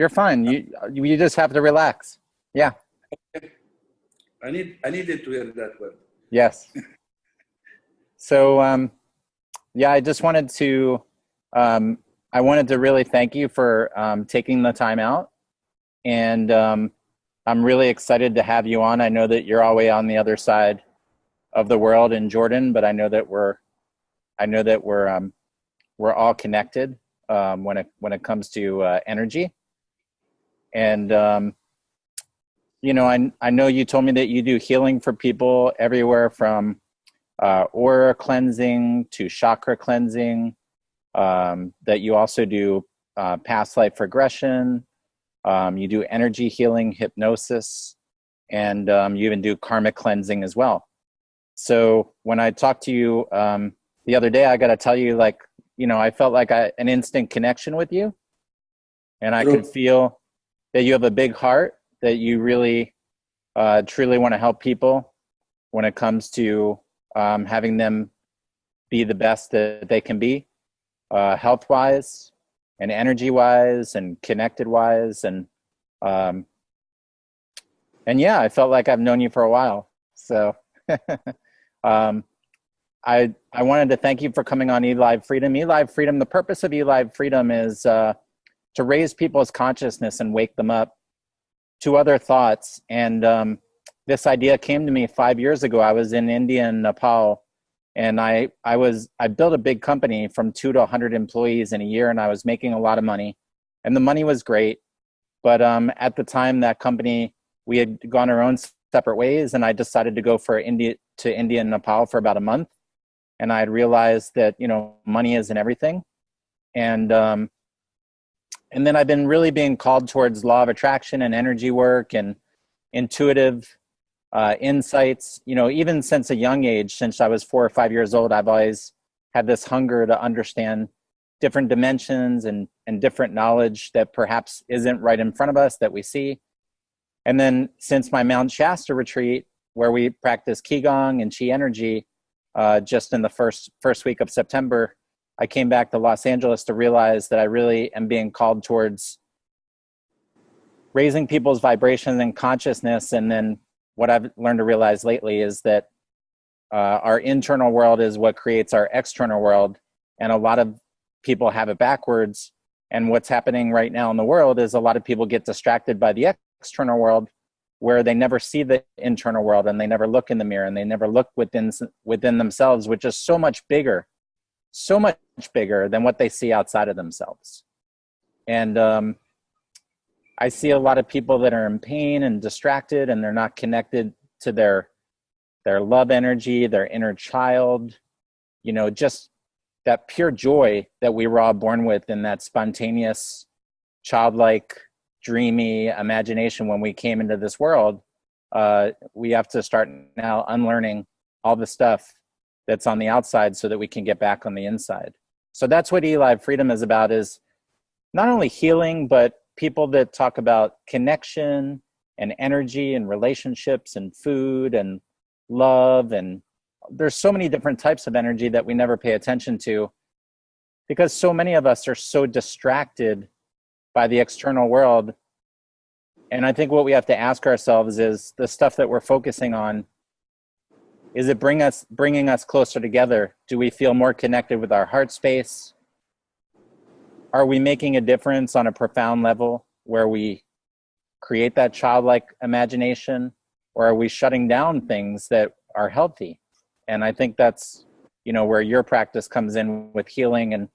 You're fine. You just have to relax. Yeah. I needed to hear that word. Yes. So, yeah, I wanted to really thank you for taking the time out. And I'm really excited to have you on. I know that you're all the way on the other side of the world in Jordan, but I know that we're all connected when it comes to energy. And I know you told me that you do healing for people everywhere from aura cleansing to chakra cleansing. That you also do past life regression. You do energy healing, hypnosis, and you even do karmic cleansing as well. So when I talked to you the other day, I got to tell you, I felt like an instant connection with you, and I could feel that you have a big heart, that you really truly want to help people when it comes to having them be the best that they can be, health-wise and energy-wise and connected-wise. And yeah, I felt like I've known you for a while. So I wanted to thank you for coming on eLive Freedom. eLive Freedom, the purpose of eLive Freedom is to raise people's consciousnness and wake them up to other thoughts. And this idea came to me 5 years ago. I was in India and Nepal, and I built a big company from 2 to 100 employees in a year, and I was making a lot of money, and the money was great. But at the time, that company, we had gone our own separate ways, and I decided to go to India and Nepal for about a month. And I had realized that, money isn't everything. And then I've been really being called towards law of attraction and energy work and intuitive insights, even since a young age. Since I was 4 or 5 years old, I've always had this hunger to understand different dimensions and different knowledge that perhaps isn't right in front of us that we see. And then since my Mount Shasta retreat, where we practice Qigong and Qi energy, just in the first week of September, I came back to Los Angeles to realize that I really am being called towards raising people's vibrations and consciousness. And then what I've learned to realize lately is that our internal world is what creates our external world. And a lot of people have it backwards. And what's happening right now in the world is a lot of people get distracted by the external world, where they never see the internal world, and they never look in the mirror, and they never look within themselves, which is so much bigger than what they see outside of themselves. And I see a lot of people that are in pain and distracted, and they're not connected to their love energy, their inner child, just that pure joy that we were all born with, and that spontaneous, childlike, dreamy imagination when we came into this world. We have to start now unlearning all the stuff that's on the outside so that we can get back on the inside. So that's what eLive Freedom is about, is not only healing, but people that talk about connection and energy and relationships and food and love. And there's so many different types of energy that we never pay attention to, because so many of us are so distracted by the external world. And I think what we have to ask ourselves is, the stuff that we're focusing on, is it bringing us closer together? Do we feel more connected with our heart space? Are we making a difference on a profound level where we create that childlike imagination? Or are we shutting down things that are healthy? And I think that's, where your practice comes in with healing and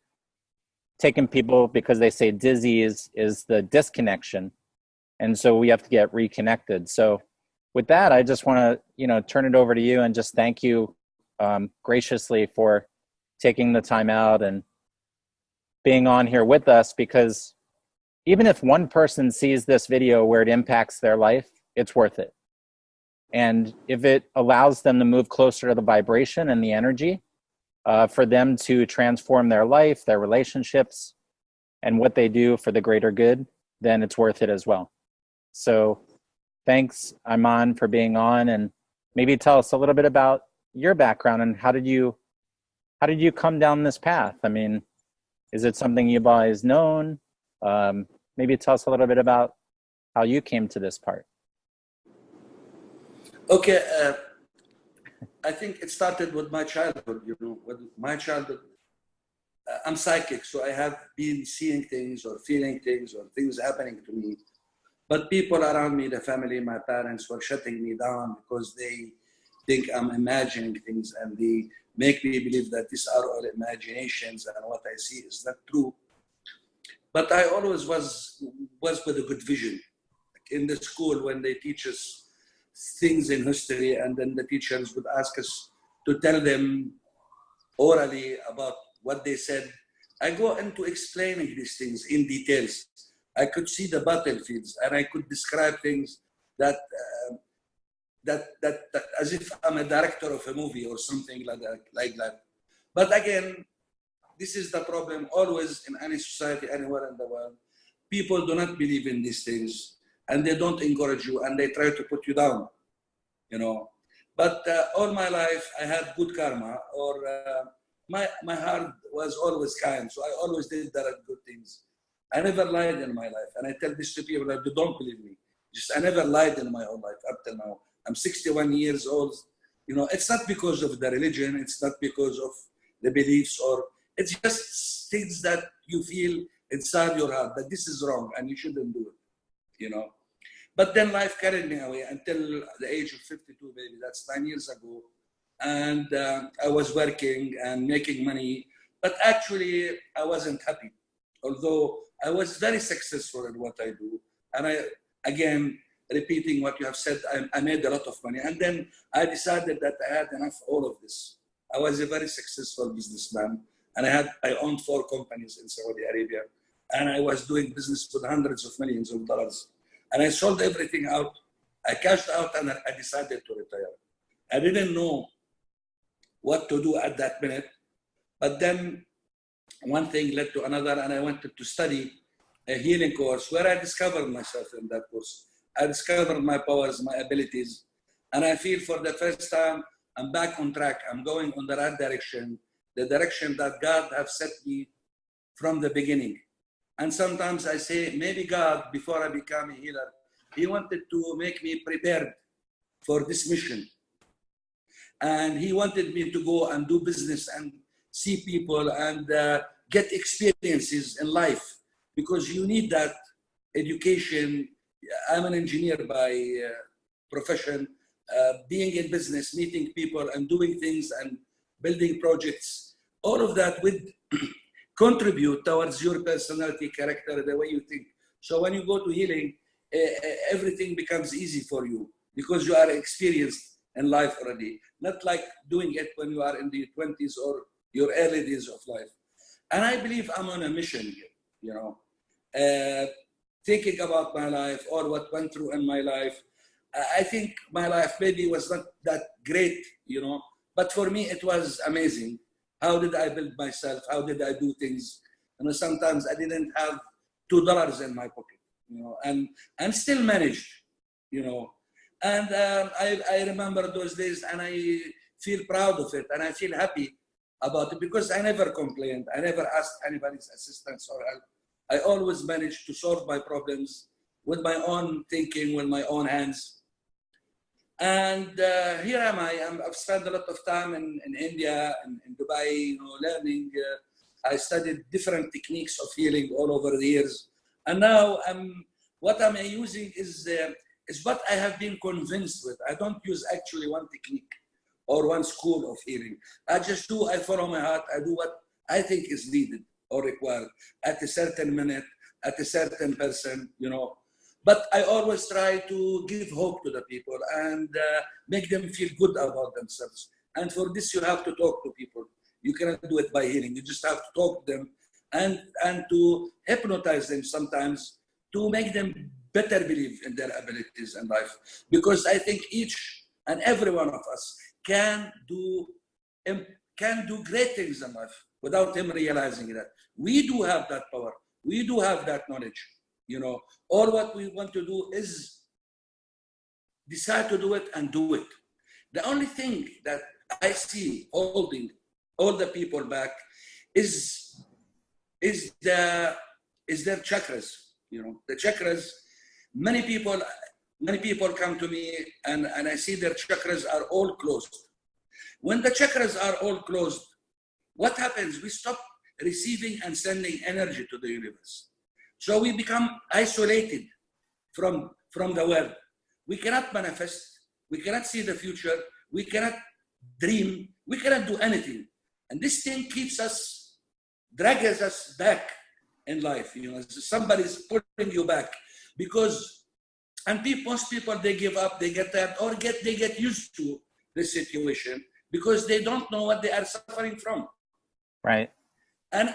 taking people, because they say dizzy is the disconnection. And so we have to get reconnected. So with that, I just want to, turn it over to you and just thank you graciously for taking the time out and being on here with us, because even if one person sees this video where it impacts their life, it's worth it. And if it allows them to move closer to the vibration and the energy, for them to transform their life, their relationships, and what they do for the greater good, then it's worth it as well. So thanks, Ayman, for being on, and maybe tell us a little bit about your background and how did you come down this path? I mean, is it something you've always known? maybe tell us a little bit about how you came to this part. Okay, I think it started with my childhood. You know, with my childhood, I'm psychic, so I have been seeing things or feeling things or things happening to me. But people around me, the family, my parents, were shutting me down because they think I'm imagining things, and they make me believe that these are all imaginations and what I see is not true. But I always was with a good vision. In the school, when they teach us things in history, and then the teachers would ask us to tell them orally about what they said, I go into explaining these things in details. I could see the battlefields, and I could describe things that that as if I'm a director of a movie or something like that. But again, this is the problem always in any society, anywhere in the world. People do not believe in these things, and they don't encourage you, and they try to put you down, you know. But all my life, I had good karma, or my heart was always kind, so I always did good things. I never lied in my life, and I tell this to people that don't believe me. Just I never lied in my whole life up till now. I'm 61 years old. You know, it's not because of the religion, it's not because of the beliefs, or it's just things that you feel inside your heart that this is wrong and you shouldn't do it, you know. But then life carried me away until the age of 52, baby. That's 9 years ago. And I was working and making money, but actually I wasn't happy. Although I was very successful in what I do. And I, again, repeating what you have said, I made a lot of money. And then I decided that I had enough of all of this. I was a very successful businessman. And I owned 4 companies in Saudi Arabia. And I was doing business with hundreds of millions of dollars. And I sold everything out. I cashed out and I decided to retire. I didn't know what to do at that minute. But then one thing led to another, and I wanted to study a healing course where I discovered myself in that course. I discovered my powers, my abilities. And I feel for the first time, I'm back on track. I'm going on the right direction, the direction that God has set me from the beginning. And sometimes I say, maybe God, before I became a healer, He wanted to make me prepared for this mission. And He wanted me to go and do business and see people and get experiences in life, because you need that education. I'm an engineer by profession, being in business, meeting people and doing things and building projects. All of that would contribute towards your personality, character, the way you think. So when you go to healing, everything becomes easy for you because you are experienced in life already. Not like doing it when you are in the 20s or your early days of life. And I believe I'm on a mission here, you know. Thinking about my life or what went through in my life, I think my life maybe was not that great, you know, but for me it was amazing. How did I build myself? How did I do things? You know, sometimes I didn't have $2 in my pocket, you know, and still managed, you know. And I remember those days, and I feel proud of it, and I feel happy about it because I never complained. I never asked anybody's assistance or help. I always managed to solve my problems with my own thinking, with my own hands. And here am I. I've spent a lot of time in India, in Dubai, you know, learning. I studied different techniques of healing all over the years. And now what I'm using is what I have been convinced with. I don't use actually one technique or one school of healing. I follow my heart. I do what I think is needed or required at a certain minute, at a certain person, you know. But I always try to give hope to the people and make them feel good about themselves. And for this, you have to talk to people. You cannot do it by healing. You just have to talk to them and to hypnotize them sometimes to make them better believe in their abilities in life. Because I think each and every one of us can do great things in life without him realizing that. We do have that power. We do have that knowledge. You know, all what we want to do is decide to do it and do it. The only thing that I see holding all the people back is their chakras. You know, the chakras, many people come to me and I see their chakras are all closed. When the chakras are all closed, what happens? We stop receiving and sending energy to the universe. So we become isolated from the world. We cannot manifest. We cannot see the future. We cannot dream. We cannot do anything. And this thing keeps us, drags us back in life. You know, somebody's pulling you back because, and most people, they give up, they get tired, or they get used to the situation because they don't know what they are suffering from. Right. And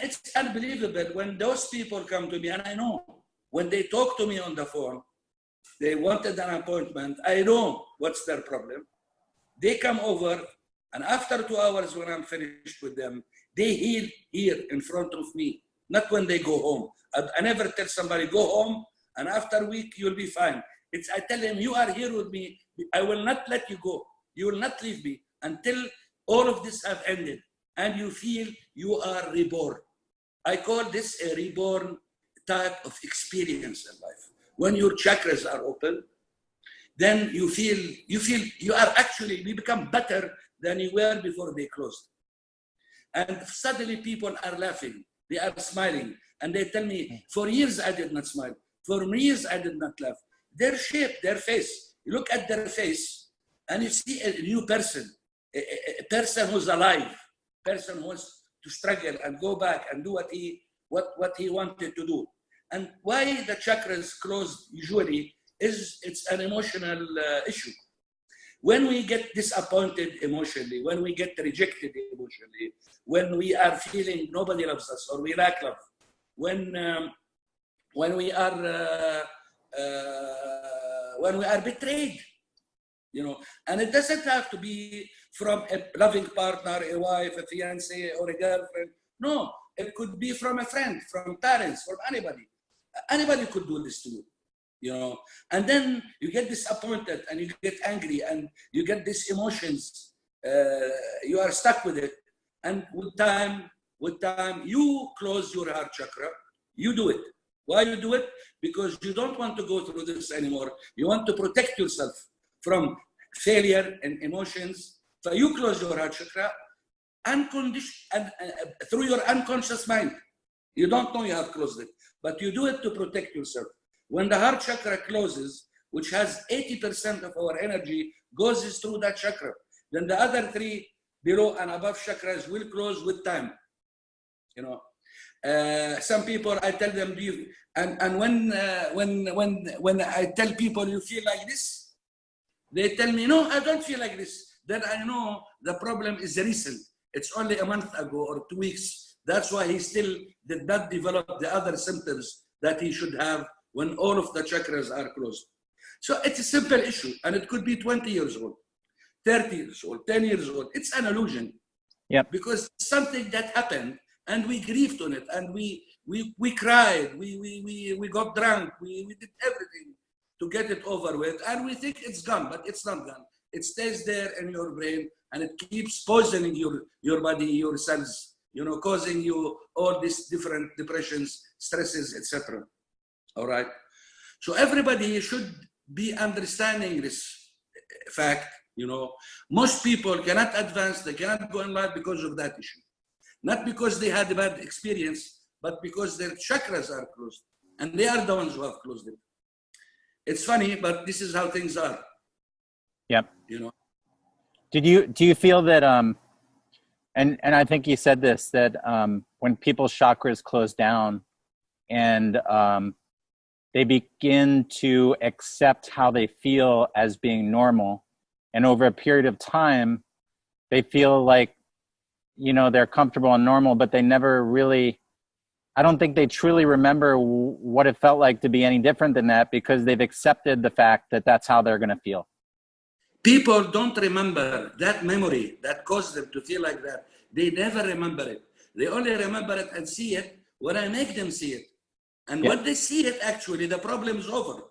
it's unbelievable when those people come to me, and I know when they talk to me on the phone, they wanted an appointment. I know what's their problem. They come over, and after 2 hours when I'm finished with them, they heal here in front of me, not when they go home. I never tell somebody, go home, and after a week, you'll be fine. I tell them, you are here with me. I will not let you go. You will not leave me until all of this have ended. And you feel you are reborn. I call this a reborn type of experience in life. When your chakras are open, then you feel you are actually, you become better than you were before they closed. And suddenly people are laughing, they are smiling, and they tell me, for years I did not smile, for years I did not laugh. Their shape, their face, you look at their face and you see a new person, a person who's alive, person who wants to struggle and go back and do what he wanted to do. And why the chakras closed usually is it's an emotional issue. When we get disappointed emotionally, when we get rejected emotionally, when we are feeling nobody loves us or we lack love, when we are betrayed, you know, and it doesn't have to be from a loving partner, a wife, a fiancé, or a girlfriend. No, it could be from a friend, from parents, from anybody. Anybody could do this to you, you know. And then you get disappointed and you get angry and you get these emotions. You are stuck with it. And with time, you close your heart chakra. You do it. Why you do it? Because you don't want to go through this anymore. You want to protect yourself from failure and emotions. So you close your heart chakra through your unconscious mind. You don't know you have closed it, but you do it to protect yourself. When the heart chakra closes, which has 80% of our energy goes through that chakra, then the other 3 below and above chakras will close with time. You know, some people, I tell them, when I tell people you feel like this, they tell me, no, I don't feel like this. Then I know the problem is recent. It's only a month ago or 2 weeks. That's why he still did not develop the other symptoms that he should have when all of the chakras are closed. So it's a simple issue, and it could be 20 years old, 30 years old, 10 years old. It's an illusion. Yep. Because something that happened, and we grieved on it, and we cried, we got drunk, we did everything to get it over with, and we think it's gone, but it's not gone. It stays there in your brain, and it keeps poisoning your body, your cells, you know, causing you all these different depressions, stresses, etc. All right. So everybody should be understanding this fact. You know, most people cannot advance, they cannot go in life because of that issue. Not because they had a bad experience, but because their chakras are closed, and they are the ones who have closed it. It's funny, but this is how things are. Yep. You know. Do you feel that and I think you said this, that when people's chakras close down and they begin to accept how they feel as being normal, and over a period of time they feel like, you know, they're comfortable and normal, but they never really, I don't think they truly remember what it felt like to be any different than that, because they've accepted the fact that that's how they're going to feel. People don't remember that memory that caused them to feel like that. They never remember it. They only remember it and see it when I make them see it. And when they see it, actually, the problem is over.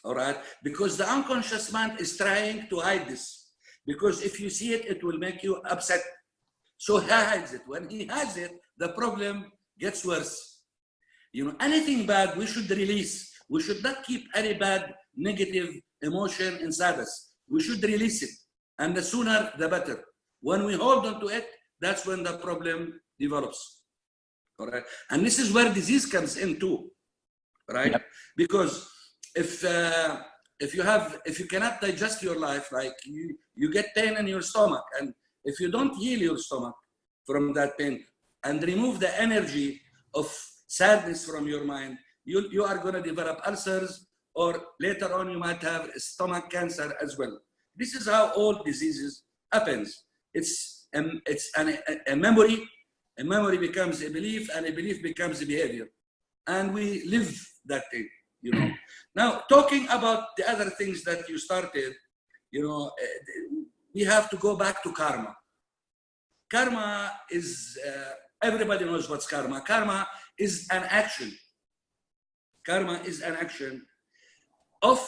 All right? Because the unconscious mind is trying to hide this. Because if you see it, it will make you upset. So he hides it. When he hides it, the problem gets worse. You know, anything bad we should release. We should not keep any bad, negative emotion inside us. We should release it. And the sooner, the better. When we hold on to it, that's when the problem develops. All right. And this is where disease comes in too. Right? Yep. Because if you cannot digest your life, like you get pain in your stomach, and if you don't heal your stomach from that pain and remove the energy of sadness from your mind, you are going to develop ulcers, or later on you might have stomach cancer as well. This is how all diseases happens. It's a memory. A memory becomes a belief, and a belief becomes a behavior, and we live that thing. You know. Now, talking about the other things that you started, you know, we have to go back to karma. Karma is, everybody knows what's karma. Karma is an action. Karma is an action of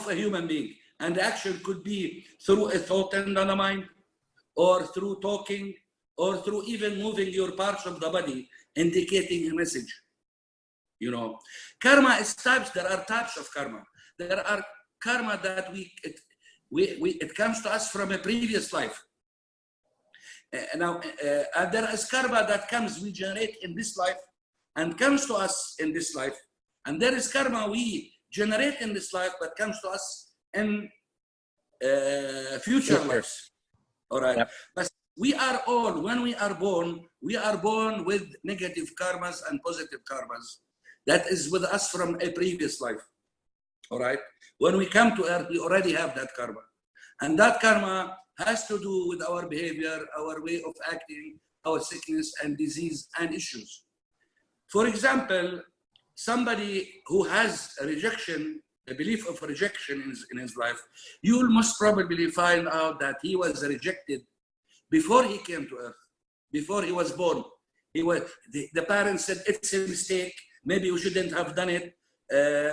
a human being. And the action could be through a thought in the mind, or through talking, or through even moving your parts of the body, indicating a message. You know, karma is types. There are types of karma. There are karma that it comes to us from a previous life. And there is karma that we generate in this life and comes to us in this life. And there is karma we generate in this life but comes to us in future lives. All right. Yep. But we are all, when we are born with negative karmas and positive karmas. That is with us from a previous life. All right. When we come to earth, we already have that karma. And that karma has to do with our behavior, our way of acting, our sickness and disease and issues. For example, somebody who has a rejection, a belief of rejection in his life, you will most probably find out that he was rejected before he came to earth, before he was born. The parents said, it's a mistake. Maybe we shouldn't have done it.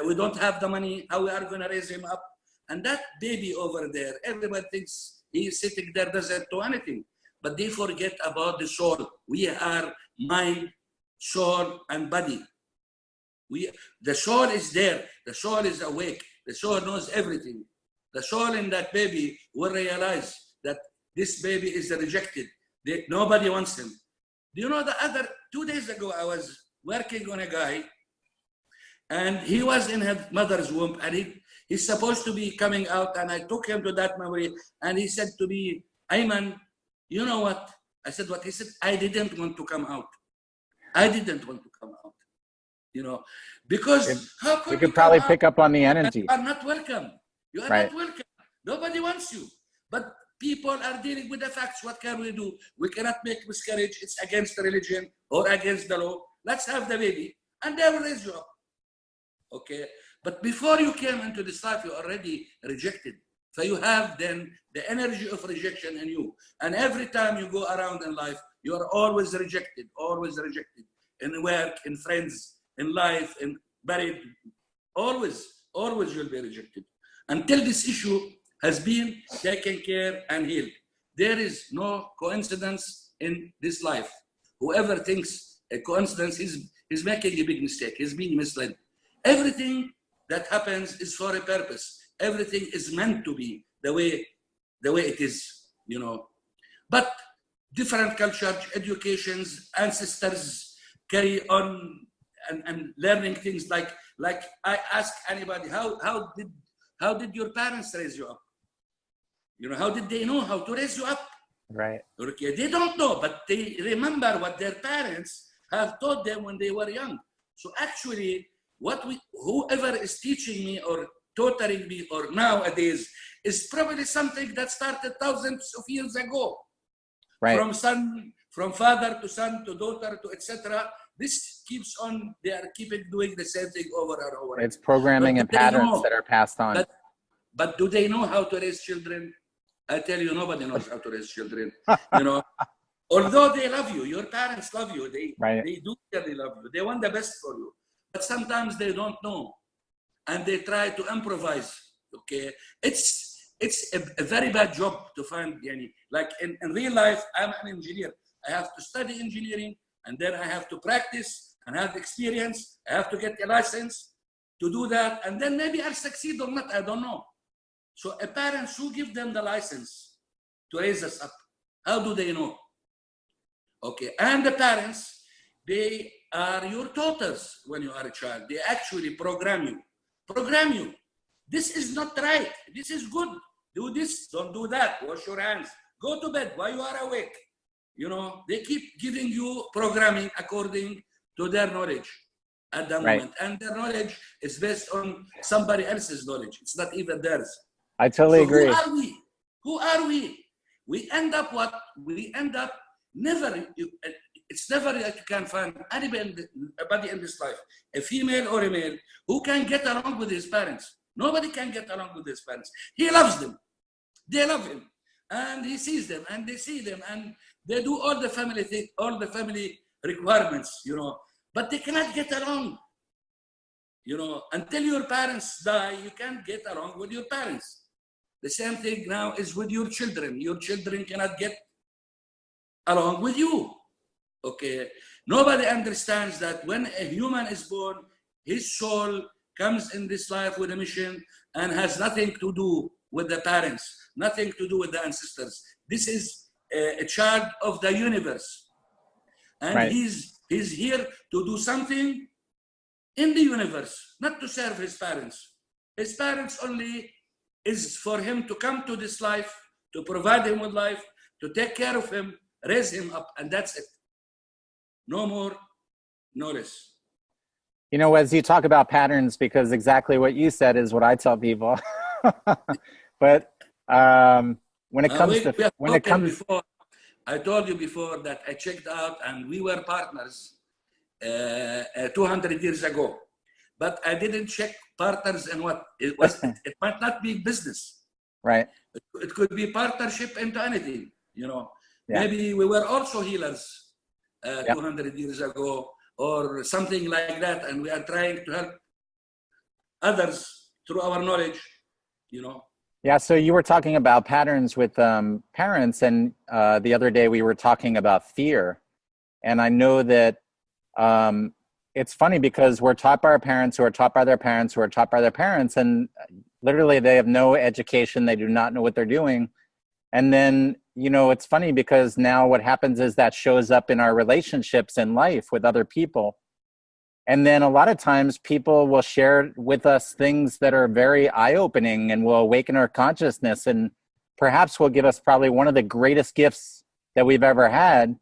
We don't have the money. How we are going to raise him up? And that baby over there, everybody thinks he's sitting there, doesn't do anything. But they forget about the soul. We are mind, soul, and body. The soul is there. The soul is awake. The soul knows everything. The soul in that baby will realize that this baby is rejected. Nobody wants him. Do you know 2 days ago, I was working on a guy, and he was in his mother's womb, and he's supposed to be coming out, and I took him to that memory, and he said to me, Ayman, you know what? I said, what? He said, I didn't want to come out. I didn't want to come out. You know, because how could you could probably pick up on the energy. You are not welcome. You are not welcome. Nobody wants you. But people are dealing with the facts. What can we do? We cannot make miscarriage. It's against the religion or against the law. Let's have the baby, and they will raise you up. Okay? But before you came into this life, you're already rejected. So you have then the energy of rejection in you. And every time you go around in life, you are always rejected, always rejected. In work, in friends, in life, in buried, always you'll be rejected. Until this issue has been taken care and healed. There is no coincidence in this life. Whoever thinks a coincidence is making a big mistake. He's being misled. Everything that happens is for a purpose. Everything is meant to be the way it is, you know. But different culture, educations, ancestors carry on and learning things like I ask anybody, how did your parents raise you up? You know, how did they know how to raise you up? Right. Okay, they don't know, but they remember what their parents have taught them when they were young. So actually, whoever is teaching me or tutoring me or nowadays is probably something that started thousands of years ago. Right. From father to son to daughter to etc. This keeps on. They are keeping doing the same thing over and over. It's programming and patterns that are passed on. But do they know how to raise children? I tell you, nobody knows how to raise children. You know, although they love you, your parents love you. They do really love you. They want the best for you. But sometimes they don't know, and they try to improvise. Okay, it's a very bad job to find. Like in real life, I'm an engineer. I have to study engineering. and then I have to practice and have experience. I have to get a license to do that, and then maybe I'll succeed or not, I don't know. So a parents who give them the license to raise us up, how do they know? Okay, and the parents, they are your tutors when you are a child. They actually program you. Program you. This is not right. This is good. Do this, don't do that. Wash your hands. Go to bed while you are awake. You know, they keep giving you programming according to their knowledge at the moment. And their knowledge is based on somebody else's knowledge. It's not even theirs. I totally agree. Who are we? Who are we? We end up what? We end up never, it's never that you can find anybody in this life, a female or a male, who can get along with his parents. Nobody can get along with his parents. He loves them. They love him. And he sees them and they see them and they do all the family things, all the family requirements, you know, but they cannot get along. You know, until your parents die, you can't get along with your parents. The same thing now is with your children. Your children cannot get along with you. Okay. Nobody understands that when a human is born, his soul comes in this life with a mission and has nothing to do with the parents, nothing to do with the ancestors. This is a child of the universe. And he's here to do something in the universe, not to serve his parents. His parents only is for him to come to this life, to provide him with life, to take care of him, raise him up, and that's it. No more, no less. You know, as you talk about patterns, because exactly what you said is what I tell people. But when it comes before, I told you before that I checked out and we were partners 200 years ago. But I didn't check partners and what it was. It might not be business. Right. It could be partnership into anything, you know. Yeah. Maybe we were also healers 200 years ago or something like that. And we are trying to help others through our knowledge, you know. Yeah, so you were talking about patterns with parents, and the other day we were talking about fear. And I know that it's funny because we're taught by our parents who are taught by their parents who are taught by their parents, and literally they have no education. They do not know what they're doing. And then, you know, it's funny because now what happens is that shows up in our relationships in life with other people. And then a lot of times people will share with us things that are very eye-opening and will awaken our consciousness and perhaps will give us probably one of the greatest gifts that we've ever had.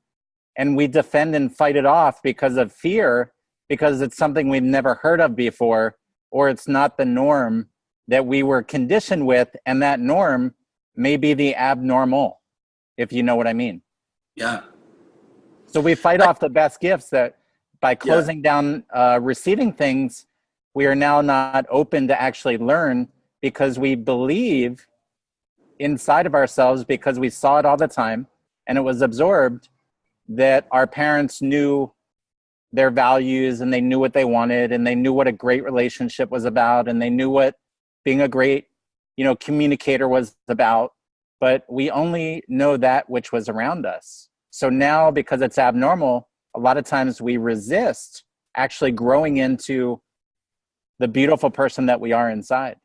And we defend and fight it off because of fear, because it's something we've never heard of before, or it's not the norm that we were conditioned with. And that norm may be the abnormal, if you know what I mean. Yeah. So we fight off the best gifts that by closing down receiving things, we are now not open to actually learn because we believe inside of ourselves, because we saw it all the time and it was absorbed, that our parents knew their values and they knew what they wanted and they knew what a great relationship was about and they knew what being a great, you know, communicator was about. But we only know that which was around us. So now, because it's abnormal, a lot of times we resist actually growing into the beautiful person that we are inside.